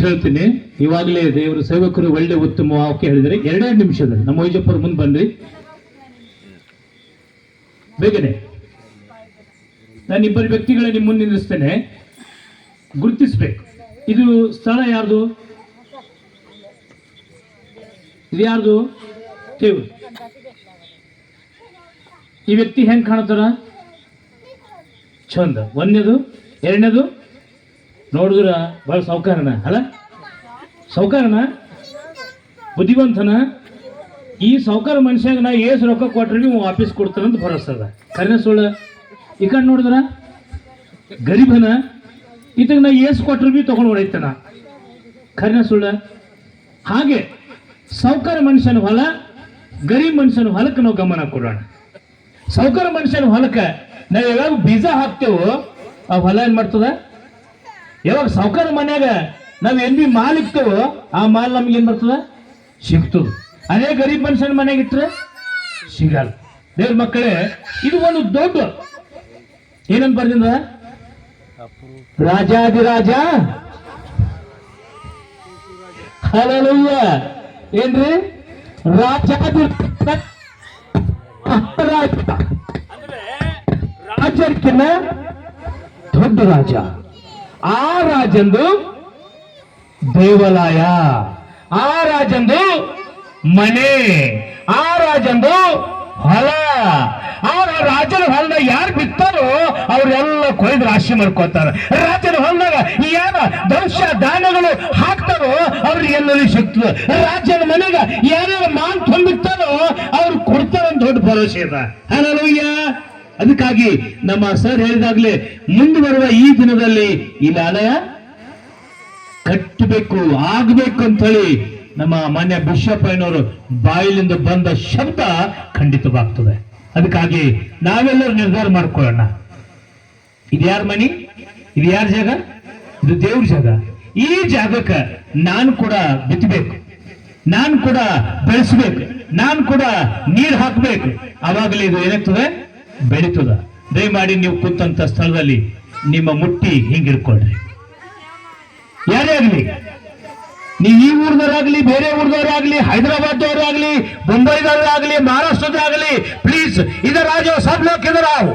ಹೇಳ್ತೀನಿ. ಇವಾಗಲೇ ದೇವರ ಸೇವಕರು ಒಳ್ಳೆ ಉತ್ತಮ ವಾಕ್ಯ ಹೇಳಿದರೆ 2 ನಿಮಿಷದಲ್ಲಿ ನಮ್ಮ ವೈಜಪ್ಪರು ಮುಂದೆ ಬನ್ರಿ ಬೇಗನೆ. ನಾನು ಇಬ್ಬರು ವ್ಯಕ್ತಿಗಳ ನಿಮ್ಮ ಮುಂದೆ ನಿಲ್ಲಿಸ್ತೇನೆ, ಗುರುತಿಸ್ಬೇಕು. ಇದು ಸ್ಥಳ ಯಾರ್ದು? ಇದು ಯಾರ್ದು? ದೇವ್ರು. ಈ ವ್ಯಕ್ತಿ ಹೆಂಗ್ ಕಾಣತಾರ? ಚಂದ. ಒಂದನೇದು, ಎರಡನೇದು ನೋಡಿದ್ರ ಬಹಳ ಸೌಕಾರನ ಅಲ್ಲ? ಸೌಕಾರನ, ಬುದ್ಧಿವಂತನ. ಈ ಸೌಕಾರ ಮನುಷ್ಯಾಗ ನಾ ಏಸು ರೊಕ್ಕ ಕೊಟ್ರೆ ನೀವು ವಾಪಸ್ ಕೊಡ್ತಾರಂತ ಭರೋಸೆ ಅದ. ಕರೆನ ಸುಳ್ಳ? ಈ ಕಡೆ ನೋಡಿದ್ರ ಗರೀಬನ, ಇದಕ್ಕೆ ನಾ ಏಸು ಕೊಟ್ರೆ ಬಿ ತಗೊಂಡು ಹೊಡೈತಾನ. ಕರೆನ ಸುಳ್ಳ? ಹಾಗೆ ಸೌಕಾರ ಮನುಷ್ಯನ ಹೊಲ, ಗರೀಬ್ ಮನುಷ್ಯನ ಹೊಲಕ್ಕೆ ನಾವು ಗಮನ ಕೊಡೋಣ. ಸೌಕಾರ ಮನುಷ್ಯನ ಹೊಲಕ್ಕೆ ನಾವು ಯಾವಾಗ ಬೀಜ ಹಾಕ್ತೇವೋ ಆ ಹೊಲ ಏನ್ ಮಾಡ್ತದ? ಯಾವಾಗ ಸೌಕಾರ ಮನ್ಯಾಗ ನಾವ್ ಏನ್ ಬಿ ಮಾಲ್ ಇಕ್ತೇವೋ ಆ ಮಾಲ್ ನಮ್ಗೆ ಏನ್ ಬರ್ತದ? ಸಿಗ್ತದ. ಅದೇ ಗರೀಬ್ ಮನುಷ್ಯನ ಮನೆಯಾಗ ಇಟ್ರೆ ಸಿಗಲ್ಲ. ದೇವ್ರ ಮಕ್ಕಳೇ, ಇದು ಒಂದು ದೊಡ್ಡ ಏನಂತ ಬರ್ದಿಂದ ರಾಜಾದಿರಾಜ ಹಲ್ಲೆಲೂಯ. ಏನ್ರಿ? ರಾಜರ್ಕಿನ್ನ ದೊಡ್ಡ ರಾಜ. ಆ ರಾಜಂದು ದೇವಾಲಯ, ಆ ರಾಜಂದು ಮನೆ, ಆ ರಾಜಂದು ಹೊಲ. ಆ ರಾಜನ ಹೊಲದ ಯಾರು ಬಿತ್ತಾರೋ ಅವ್ರೆಲ್ಲ ಕೊಯ್ದು ರಾಶಿ ಮಾಡ್ಕೋತಾರ. ರಾಜನ ಹೊಲದಾಗ ಯಾರ ದೌಷ್ಯ ದಾನಗಳು ಹಾಕ್ತಾರೋ ಅವ್ರಿಗೆ ಎಲ್ಲರೂ ಸಿಗ್ತದೆ. ರಾಜನ ಮನೆಗ ಯಾರ್ಯಾರ ಮಾನ್ ತುಂಬಿರ್ತಾರೋ ಅವ್ರು ಕೊಡ್ತಾರಂತ ದೊಡ್ಡ ಭರವಸೆ ಇದೆ. ಹಲ್ಲೆಲೂಯ. ಅದಕ್ಕಾಗಿ ನಮ್ಮ ಸರ್ ಹೇಳಿದಾಗ್ಲೇ ಮುಂದೆ ಬರುವ ಈ ದಿನದಲ್ಲಿ ಈ ಆಲಯ ಕಟ್ಟಬೇಕು, ಆಗಬೇಕು ಅಂತ ಹೇಳಿ ನಮ್ಮ ಮಾನ್ಯ ಬಿಷಪ್ ಅಯ್ಯನವರು ಬಾಯಿಲಿಂದ ಬಂದ ಶಬ್ದ ಖಂಡಿತವಾಗ್ತದೆ. ಅದಕ್ಕಾಗಿ ನಾವೆಲ್ಲರೂ ನಿರ್ಧಾರ ಮಾಡ್ಕೊಳ್ಳೋಣ. ಇದು ಯಾರ ಮನಿ? ಇದು ಯಾರ ಜಾಗ? ಇದು ದೇವ್ರ ಜಾಗ. ಈ ಜಾಗಕ್ಕೆ ನಾನು ಕೂಡ ಬಿತ್ತಬೇಕು, ನಾನು ಕೂಡ ಬೆಳೆಸಬೇಕು, ನಾನು ಕೂಡ ನೀರು ಹಾಕಬೇಕು. ಅವಾಗಲೇ ಇದು ಏನಾಗ್ತದೆ? ಬೆಳೀತದ. ದಯಮಾಡಿ ನೀವು ಕೂತಂತ ಸ್ಥಳದಲ್ಲಿ ನಿಮ್ಮ ಮುಟ್ಟಿ ಹಿಂಗಿಡ್ಕೊಳ್ರಿ. ಯಾರೇ ಆಗ್ಲಿ, ನೀವು ಈ ಊರ್ದವರಾಗ್ಲಿ, ಬೇರೆ ಊರ್ದವರಾಗ್ಲಿ, ಹೈದರಾಬಾದ್ದವರಾಗ್ಲಿ, मुंबईदवरागली, महाराष्ट्रदागली, प्लीज इधर आ जाओ, सब लोग इधर आओ.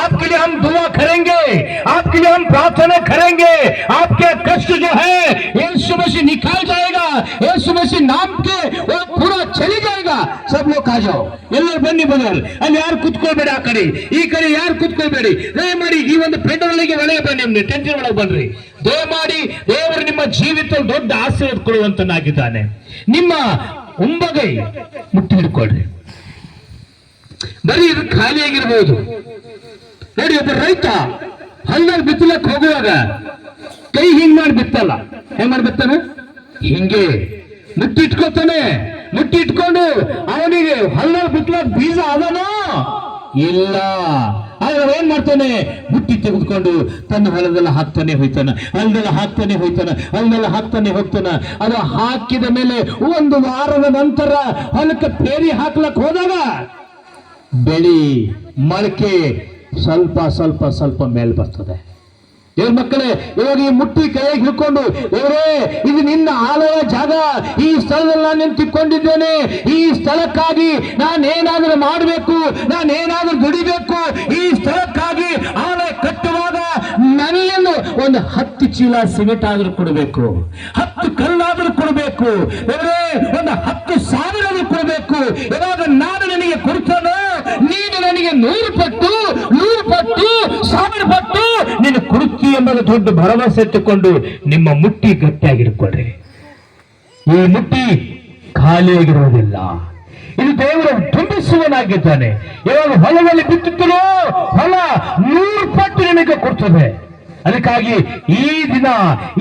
आपके लिए हम दुआ करेंगे, आपके लिए हम प्रार्थना करेंगे. आपके कष्ट जो है यीशु मसीह निकाल जाएगा, यीशु मसीह नाम के वो पूरा चली जाएगा. सब लोग आ जाओ. ಎಲ್ಲರೂ ಬನ್ನಿ ಬದಲ್. ಅಲ್ಲಿ ಯಾರು ಕುತ್ಕೊಳ್ಬೇಡಿ, ಆ ಕಡೆ ಈ ಕಡೆ ಯಾರು ಕುತ್ಕೊಳ್ಬೇಡಿ. ದಯಮಾಡಿ ಈ ಒಂದು ಪೆಂಡಲಿಗೆ ಒಳಗೆ ಬನ್ನಿ, ನಿಮ್ಗೆ ಟೆಂಟ್ ಒಳಗೆ ಬನ್ರಿ. ದಯಮಾಡಿ ದೇವರು ನಿಮ್ಮ ಜೀವಿತ ದೊಡ್ಡ ಆಶೀರ್ವಾದ ಕೊಡುವಂತನಾಗಿದ್ದಾನೆ. ನಿಮ್ಮ ಉಂಬಗೈ ಮುಟ್ಟಿ ಹಿಡ್ಕೊಳ್ರಿ. ಬರೀ ಇದು ಖಾಲಿಯಾಗಿರ್ಬೋದು ನೋಡಿ. ಒಬ್ಬ ರೈತ ಹೊಲದಲ್ಲಿ ಬಿತ್ತಲಕ್ಕೆ ಹೋಗುವಾಗ ಕೈ ಹಿಂಗ್ ಮಾಡಿ ಬಿತ್ತಲ್ಲ. ಹೆಂಗ್ ಮಾಡಿ ಬಿತ್ತಾನೆ? ಹಿಂಗೆ ಮುಟ್ಟಿ ಇಟ್ಕೋತಾನೆ. ಮುಟ್ಟಿ ಇಟ್ಕೊಂಡು ಅವನಿಗೆ ಹೊಲದಲ್ಲಿ ಬಿತ್ತಲಕ್ ಬೀಜ ಅದನೋ ಇಲ್ಲ. ಆದ್ರೆ ಏನ್ ಮಾಡ್ತಾನೆ? ಬುಟ್ಟಿ ತೆಗೆದುಕೊಂಡು ತನ್ನ ಹೊಲದೆಲ್ಲ ಹಾಕ್ತಾನೆ ಹೋಯ್ತಾನ, ಹೊಲದೆಲ್ಲ ಹಾಕ್ತಾನೆ ಹೋಯ್ತಾನ, ಹೊಲದೆಲ್ಲ ಹಾಕ್ತಾನೆ ಹೋಗ್ತಾನ. ಅದು ಹಾಕಿದ ಮೇಲೆ ಒಂದು ವಾರದ ನಂತರ ಹೊಲಕ್ಕೆ ಪೇರಿ ಹಾಕ್ಲಕ್ ಹೋದಾಗ ಬೆಳಿ ಮೊಳಕೆ ಸ್ವಲ್ಪ ಸ್ವಲ್ಪ ಸ್ವಲ್ಪ ಮೇಲ್ ಬರ್ತದೆ. ದೇವ್ರ ಮಕ್ಕಳೇ, ಇವಾಗ ಈ ಮುಟ್ಟಿ ಕೈಯಾಗಿ ಹಿಡ್ಕೊಂಡು, ದೇವರೇ ಇದು ನಿನ್ನ ಆಲಯ ಜಾಗ, ಈ ಸ್ಥಳದಲ್ಲಿ ನಾನು ನಿಂತುಕೊಂಡಿದ್ದೇನೆ, ಈ ಸ್ಥಳಕ್ಕಾಗಿ ನಾನೇನಾದ್ರೂ ಮಾಡಬೇಕು, ನಾನೇನಾದ್ರೂ ದುಡಿಬೇಕು, ಈ ಸ್ಥಳಕ್ಕಾಗಿ ಆಲಯ ಕಟ್ಟುವಾಗ ನನ್ನಿಂದ ಒಂದು 10 ಚೀಲ ಸಿಮೆಂಟ್ ಆದ್ರೂ ಕೊಡಬೇಕು, 10 ಕಲ್ಲಾದ್ರೂ ಕೊಡಬೇಕು, ದೇವರೇ ಒಂದು 10,000 ಆದ್ರೂ ಕೊಡಬೇಕು. ಇವಾಗ ನಾನು ನನಗೆ ಕೊಡ್ತಾನೋ, ನೀನು ನನಗೆ 100 ಪಟ್ಟು 1,000 ಪಟ್ಟು ನೀನು ಕೊಡುತ್ತಿ ಎಂಬುದು ದೊಡ್ಡ ಭರವಸೆ ಇಟ್ಟುಕೊಂಡು ನಿಮ್ಮ ಮುಟ್ಟಿ ಗಟ್ಟಿಯಾಗಿರ್ಕೊಳ್ಳಿ. ಈ ಮುಟ್ಟಿ ಖಾಲಿಯಾಗಿರುವುದಿಲ್ಲ. ಇದು ದೇವರು ತುಂಬಿಸುವನಾಗಿದ್ದಾನೆ. ಇವಾಗ ಹೊಲದಲ್ಲಿ ಬಿತ್ತುತ್ತಲೋ ಹೊಲ 100 ಪಟ್ಟು ನಿಮಗೆ ಕೊಡ್ತದೆ. ಅದಕ್ಕಾಗಿ ಈ ದಿನ,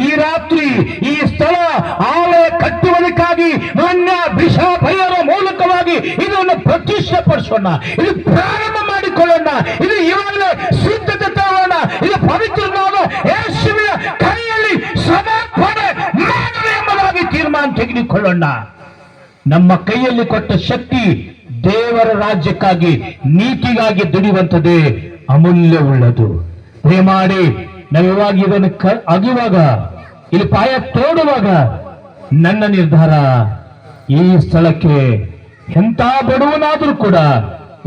ಈ ರಾತ್ರಿ, ಈ ಸ್ಥಳ ಆಲಯ ಕಟ್ಟುವುದಕ್ಕಾಗಿ ಮಾನ್ಯ ಬಿಷಪ್ ಅಯ್ಯರ ಮೂಲಕವಾಗಿ ಇದನ್ನು ಪ್ರತಿಷ್ಠೆಪಡಿಸೋಣ, ಇದು ಪ್ರಾರಂಭ ಮಾಡಿಕೊಳ್ಳೋಣ, ಇದು ಇವಾಗಲೇ ಸಿದ್ಧತೆ ತಗೋಣ. ಇದು ಪವಿತ್ರನಾದ ಯೇಸುವಿನ ಕೈಯಲ್ಲಿ ಸಮರ್ಪಣೆ ಮಾಡಲು ಎಂಬುದಾಗಿ ತೀರ್ಮಾನ ತೆಗೆದುಕೊಳ್ಳೋಣ. ನಮ್ಮ ಕೈಯಲ್ಲಿ ಕೊಟ್ಟ ಶಕ್ತಿ ದೇವರ ರಾಜ್ಯಕ್ಕಾಗಿ, ನೀತಿಗಾಗಿ ದುಡಿಯುವಂಥದ್ದೇ ಅಮೂಲ್ಯವುಳ್ಳದು. ದಯಮಾಡಿ ನಾವಿವಾಗ ಇದನ್ನು ಅಗಿವಾಗ ಇಲ್ಲಿ ಪಾಯ ತೋಡುವಾಗ ನನ್ನ ನಿರ್ಧಾರ ಈ ಸ್ಥಳಕ್ಕೆ ಎಂತ ಬಡವನಾದ್ರೂ ಕೂಡ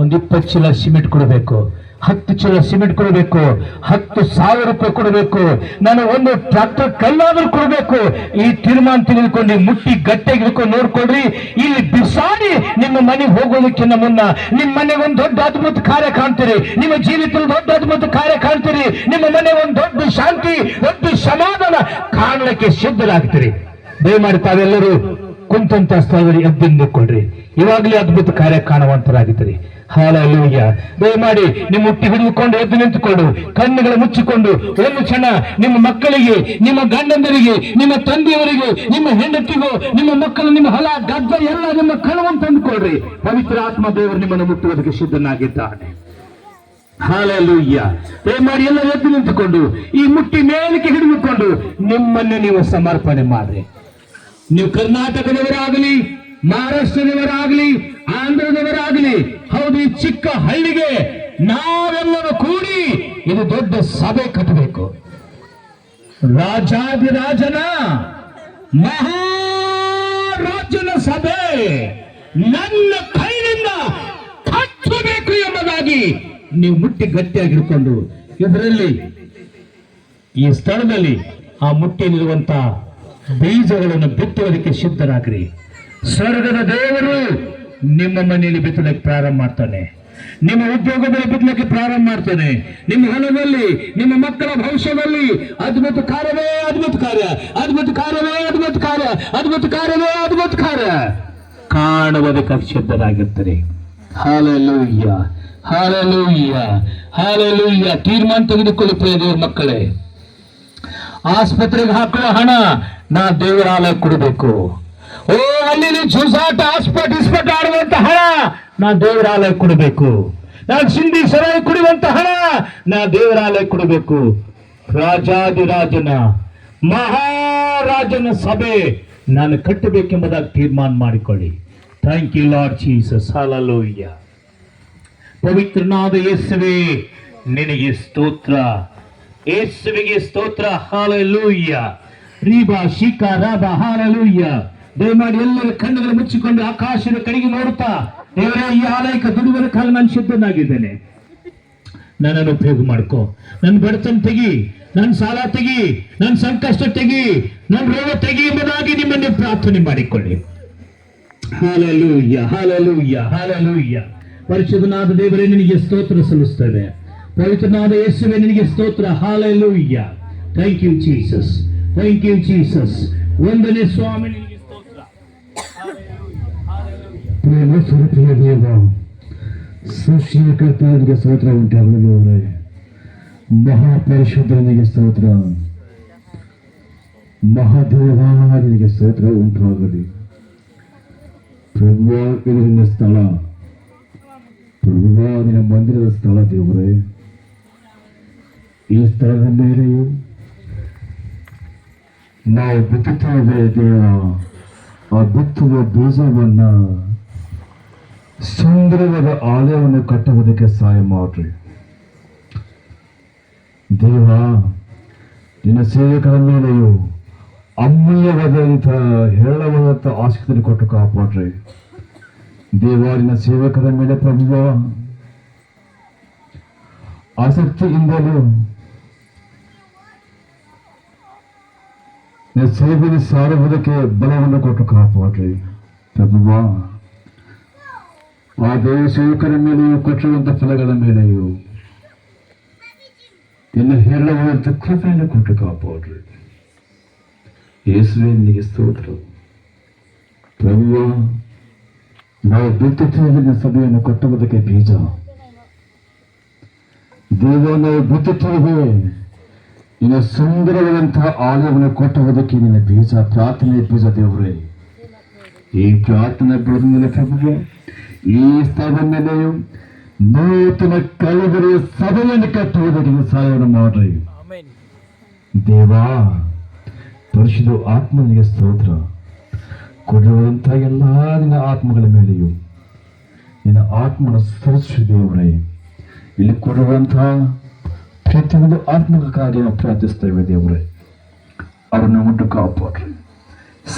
ಒಂದು 20 ಚೀಲ ಸಿಮೆಂಟ್ ಕೊಡಬೇಕು, 10 ಚೀಲ ಸಿಮೆಂಟ್ ಕೊಡಬೇಕು, 10,000 ರೂಪಾಯಿ ಕೊಡಬೇಕು, ನಾನು ಒಂದು ಟ್ರಾಕ್ಟರ್ ಕಲ್ಲಾದ್ರೂ ಕೊಡಬೇಕು. ಈ ತೀರ್ಮಾನ ತೆಗೆದುಕೊಂಡು ಮುಟ್ಟಿ ಗಟ್ಟಿಯಾಗಿ ಹಿಡ್ಕೊಂಡು ನೋಡ್ಕೊಡ್ರಿ. ಇಲ್ಲಿ ಬಿಸಾಡಿ ನಿಮ್ಮ ಮನೆಗೆ ಹೋಗೋದಕ್ಕಿಂತ ಮುನ್ನ ನಿಮ್ಮ ಮನೆಗೆ ಒಂದು ದೊಡ್ಡ ಅದ್ಭುತ ಕಾರ್ಯ ಕಾಣ್ತೀರಿ, ನಿಮ್ಮ ಜೀವಿತದಲ್ಲಿ ದೊಡ್ಡ ಅದ್ಭುತ ಕಾರ್ಯ ಕಾಣ್ತೀರಿ, ನಿಮ್ಮ ಮನೆಗೆ ಒಂದು ದೊಡ್ಡ ಶಾಂತಿ, ದೊಡ್ಡ ಸಮಾಧಾನ ಕಾಣಲಿಕ್ಕೆ ಸಿದ್ಧರಾಗ್ತೀರಿ. ದಯಮಾಡಿ ತಾವೆಲ್ಲರೂ ಕುಂತಂತ ಸ್ಥಳದಲ್ಲಿ ಎದ್ದಿಂದುಕೊಳ್ರಿ. ಇವಾಗಲೇ ಅದ್ಭುತ ಕಾರ್ಯ ಕಾಣುವಂತರಾಗಿದ್ದೀರಿ. ಹಾಲೆಲೂಯ. ದಯಮಾಡಿ ನಿಮ್ಮ ಹುಟ್ಟಿ ಹಿಡಿದುಕೊಂಡು ಎದ್ದು ನಿಂತುಕೊಂಡು ಕಣ್ಣುಗಳು ಮುಚ್ಚಿಕೊಂಡು ಒಂದು ಕ್ಷಣ ನಿಮ್ಮ ಮಕ್ಕಳಿಗೆ, ನಿಮ್ಮ ಗಂಡಂದರಿಗೆ, ನಿಮ್ಮ ತಂದೆಯವರಿಗೆ, ನಿಮ್ಮ ಹೆಂಡತಿಗೂ, ನಿಮ್ಮ ಮಕ್ಕಳು, ನಿಮ್ಮ ಹೊಲ ಗದ್ದೆ ಎಲ್ಲ ನಿಮ್ಮ ಕಣವನ್ನು ತಂದುಕೊಳ್ರಿ. ಪವಿತ್ರ ಆತ್ಮ ದೇವರು ನಿಮ್ಮನ್ನು ಮುಟ್ಟುವುದಕ್ಕೆ ಸಿದ್ಧನಾಗಿದ್ದಾನೆ. ಹಾಲೆಲೂಯ. ದಯಮಾಡಿ ಎಲ್ಲ ಎದ್ದು ನಿಂತುಕೊಂಡು ಈ ಮುಟ್ಟಿ ಮೇಲಕ್ಕೆ ಹಿಡಿದುಕೊಂಡು ನಿಮ್ಮನ್ನು ನೀವು ಸಮರ್ಪಣೆ ಮಾಡ್ರಿ. ನೀವು ಕರ್ನಾಟಕದವರಾಗಲಿ, ಮಹಾರಾಷ್ಟ್ರದವರಾಗಲಿ, ಆಂಧ್ರದವರಾಗಲಿ, ಹೌದು, ಈ ಚಿಕ್ಕ ಹಳ್ಳಿಗೆ ನಾವೆಲ್ಲರೂ ಕೂಡಿ ಇದು ದೊಡ್ಡ ಸಭೆ ಕಟ್ಟಬೇಕು. ರಾಜಾದಿರಾಜನ ಮಹಾರಾಜನ ಸಭೆ ನನ್ನ ಕೈಯಿಂದ ಕಟ್ಟಬೇಕು ಎಂಬುದಾಗಿ ನೀವು ಮುಟ್ಟಿ ಗಟ್ಟಿಯಾಗಿರ್ಕೊಂಡು ಇದರಲ್ಲಿ ಈ ಸ್ಥಳದಲ್ಲಿ ಆ ಮುಟ್ಟಿಯಲ್ಲಿರುವಂತ ಬೀಜಗಳನ್ನು ಬಿತ್ತುವುದಕ್ಕೆ ಸಿದ್ಧರಾಗ್ರಿ. ಸ್ವರ್ಗದ ದೇವರು ನಿಮ್ಮ ಮನೆಯಲ್ಲಿ ಬಿತ್ತಲಿಕ್ಕೆ ಪ್ರಾರಂಭ ಮಾಡ್ತಾನೆ, ನಿಮ್ಮ ಉದ್ಯೋಗದಲ್ಲಿ ಬಿತ್ತಲಿಕ್ಕೆ ಪ್ರಾರಂಭ ಮಾಡ್ತಾನೆ, ನಿಮ್ಮ ಹೊಲದಲ್ಲಿ, ನಿಮ್ಮ ಮಕ್ಕಳ ಭವಿಷ್ಯದಲ್ಲಿ ಅದ್ಭುತ ಕಾರ್ಯವೇ ಅದ್ಭುತ ಕಾರ್ಯ, ಅದ್ಭುತ ಕಾರ್ಯವೇ ಅದ್ಭುತ ಕಾರ್ಯ, ಅದ್ಭುತ ಕಾರ್ಯವೇ ಅದ್ಭುತ ಕಾರ್ಯ ಕಾಣುವುದಕ್ಕೆ ಸಿದ್ಧರಾಗಿರ್ತಾರೆ. Hallelujah, hallelujah, hallelujah. ತೀರ್ಮಾನ ತೆಗೆದುಕೊಳ್ಳಿ ಪ್ರಿಯ ದೇವರ ಮಕ್ಕಳೇ. ಆಸ್ಪತ್ರೆಗೆ ಹಾಕುವ ಹಣ ನಾ ದೇವರ ಆಲಯ ಕೊಡಬೇಕು. ಓ, ಅಲ್ಲಿ ಜೂಸಾಟ ಇಸ್ಪಟ್ ಆಡುವಂತ ಹಣ ನಾ ದೇವರ ಆಲಯ ಕೊಡಬೇಕು. ನಾನು ಸಿಂಧಿ ಸರಾಯಿ ಕುಡಿಯುವಂತ ಹಣ ನಾ ದೇವರ ಆಲಯ ಕೊಡಬೇಕು. ರಾಜಾದಿರಾಜನ ಮಹಾರಾಜನ ಸಭೆ ನಾನು ಕಟ್ಟಬೇಕೆಂಬುದಾಗಿ ತೀರ್ಮಾನ ಮಾಡಿಕೊಳ್ಳಿ. Thank you Lord Jesus. Hallelujah. ಪವಿತ್ರನಾದ ಯೇಸುವೇ ನಿನಗೆ ಸ್ತೋತ್ರ, ಯೇಸುವಿಗೆ ಸ್ತೋತ್ರ. ಹಲ್ಲೆಲೂಯಾ. ರೀಬಾ ಶಿಕಾ ರಾಬಾ. ಹಲ್ಲೆಲೂಯಾ. ದಯಮಾಡಿ ಎಲ್ಲರ ಕಣ್ಣುಗಳು ಮುಚ್ಚಿಕೊಂಡು ಆಕಾಶದ ಕಡೆಗೆ ನೋಡುತ್ತಾ, ದೇವರೇ, ಈ ಆಲಯಕ್ಕೆ ದುಡಿಯುವ ಕಾಲ ನಾನು ಸಿದ್ಧನಾಗಿದ್ದೇನೆ, ನನ್ನನ್ನು ಉಪಯೋಗ ಮಾಡ್ಕೋ. ನನ್ನ ಬಡತನ ತೆಗಿ, ನನ್ನ ಸಾಲ ತೆಗಿ, ನನ್ನ ಸಂಕಷ್ಟ ತೆಗಿ, ನನ್ನ ರೋಗ ತೆಗಿ ಎಂಬುದಾಗಿ ನಿಮ್ಮನ್ನು ಪ್ರಾರ್ಥನೆ ಮಾಡಿಕೊಳ್ಳಿ. Hallelujah, hallelujah, hallelujah. ಪರಿಶುದ್ಧನಾದ ದೇವರೇ ನಿನಗೆ ಸ್ತೋತ್ರ ಸಲ್ಲಿಸ್ತೇವೆ. ಪವಿತ್ರನಾದ ಯೇಸುವೇ ನಿನಗೆ ಸ್ತೋತ್ರ. Hallelujah. Thank you Jesus, thank you Jesus. ವಂದನೆ ಸ್ವಾಮಿ, ನಿನಗೆ ಸ್ತೋತ್ರ. ಪ್ರೇಮ ಸ್ವರೂಪಿಯ ದೇವ, ಸೃಷ್ಟಿಕರ್ತನಿಗೆ ಸ್ತೋತ್ರ ಉಂಟಾಗಲಿ ದೇವರೇ. ಮಹಾಪರಿಶುದ್ಧನಿಗೆ ಸ್ತೋತ್ರ, ಮಹಾದೇವಾನಿಗೆ ಸ್ತೋತ್ರ ಉಂಟಾಗಲಿ. ಪ್ರಭು, ಇದು ನಿನ್ನ ಸ್ಥಳ, ಪ್ರಭು, ನಿನ್ನ ಮಂದಿರದ ಸ್ಥಳ ದೇವರೇ. ಈ ಸ್ಥಳದ ಮೇಲೆಯೂ ನಾವು ಬಿತ್ತುತ್ತೇವೆ ದೇವ. ಆ ಬಿತ್ತುವ ಬೀಜವನ್ನ ಸುಂದರವಾದ ಆಲಯವನ್ನು ಕಟ್ಟುವುದಕ್ಕೆ ಸಹಾಯ ಮಾಡ್ರಿ ದೇವ. ನಿನ್ನ ಸೇವಕರ ಮೇಲೆಯೂ ಅಮೂಲ್ಯವಾದಂಥ ಹೇಳವಾದಂಥ ಆಸಕ್ತಿಯನ್ನು ಕೊಟ್ಟು ಕಾಪಾಡ್ರಿ ದೇವ. ನಿನ್ನ ಸೇವಕರ ಮೇಲೆ ಪ್ರಭುವ ಆಸಕ್ತಿಯಿಂದಲೂ ಸೇವೆಗೆ ಸಾರುವುದಕ್ಕೆ ಬಲವನ್ನು ಕೊಟ್ಟು ಕಾಪಾಡ್ರಿ ಪ್ರಭುವ. ಆ ದೇವ ಸೇವಕರ ಮೇಲೆಯೂ ಕೊಟ್ಟಿರುವಂತ ಫಲಗಳ ಮೇಲೆಯೂ ಇನ್ನು ಹೇಳುವಂತ ಕೃಪೆಯನ್ನು ಕೊಟ್ಟು ಕಾಪಾಡ್ರಿ ಯೇಸುವೇ ನಿನಗೆ ಸ್ತೋತ್ರ ಪ್ರಭುವ. ನಾವು ಬಿತ್ತುತ್ತೇವೆ ಸಭೆಯನ್ನು ಕಟ್ಟುವುದಕ್ಕೆ ಬೀಜ ದೇವ. ನಾವು ಬಿತ್ತುತ್ತೇವೆ ಇನ್ನು ಸುಂದರವಾದಂತಹ ಆಲಯವನ್ನು ಕಟ್ಟುವುದಕ್ಕೆ ನಿನ್ನ ಬೀಜ, ಪ್ರಾರ್ಥನೆ ಬೀಜ ದೇವರೇ. ಈ ಪ್ರಾರ್ಥನೆ ಬೀಜದ ಮೇಲೆ ಪ್ರಭುವೆ, ಈ ಸ್ಥಳದ ಮೇಲೆಯೂ ನೂತನ ಕಲಬರಿಯ ಸಭೆಯನ್ನು ಕಟ್ಟುವುದಕ್ಕೆ ಸಹಾಯವನ್ನು ಮಾಡ್ರಿ ದೇವಾ. ಪರಿಶುದ್ಧ ಆತ್ಮನಿಗೆ ಸ್ತೋತ್ರ. ಕೊಡುವಂತಹ ಎಲ್ಲಾ ನಿನ್ನ ಆತ್ಮಗಳ ಮೇಲೆಯೂ ನಿನ್ನ ಆತ್ಮನ ಸೃಷ್ಟಿ ದೇವರೇ. ಇಲ್ಲಿ ಕೊಡುವಂತಹ ಪ್ರತಿಯೊಂದು ಆತ್ಮಕ ಕಾರ್ಯ ಪ್ರಾರ್ಥಿಸ್ತೇವೆ ದೇವರೇ. ಅವ್ರನ್ನ ಮುಟ್ಟು ಕಾಪಾಡ್ರಿ.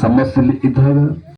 ಸಮಸ್ಯೆಯಲ್ಲಿ ಇದ್ದಾಗ